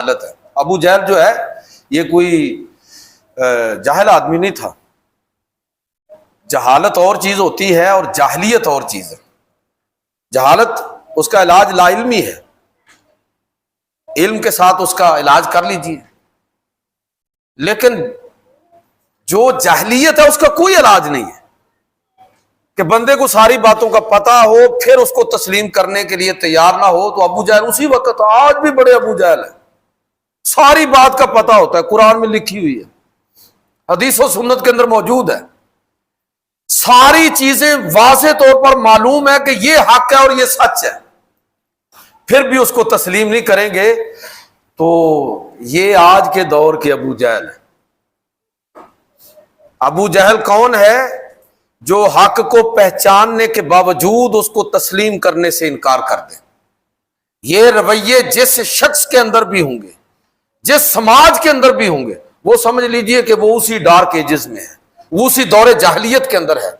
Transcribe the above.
غلط ہے۔ ابو جہل جو ہے یہ کوئی جاہل آدمی نہیں تھا۔ جہالت اور چیز ہوتی ہے اور جاہلیت اور چیز ہے۔ جہالت اس کا علاج لا علمی ہے، علم کے ساتھ اس کا علاج کر لیجیے، لیکن جو جاہلیت ہے اس کا کوئی علاج نہیں ہے کہ بندے کو ساری باتوں کا پتہ ہو پھر اس کو تسلیم کرنے کے لیے تیار نہ ہو۔ تو ابو جہل اسی وقت، آج بھی بڑے ابو جہل ہیں، ساری بات کا پتہ ہوتا ہے، قرآن میں لکھی ہوئی ہے، حدیث و سنت کے اندر موجود ہے، ساری چیزیں واضح طور پر معلوم ہے کہ یہ حق ہے اور یہ سچ ہے، پھر بھی اس کو تسلیم نہیں کریں گے، تو یہ آج کے دور کے ابو جہل ہے۔ ابو جہل کون ہے؟ جو حق کو پہچاننے کے باوجود اس کو تسلیم کرنے سے انکار کر دے۔ یہ رویے جس شخص کے اندر بھی ہوں گے، جس سماج کے اندر بھی ہوں گے، وہ سمجھ لیجئے کہ وہ اسی ڈارک ایجز میں ہے، وہ اسی دور جاہلیت کے اندر ہے۔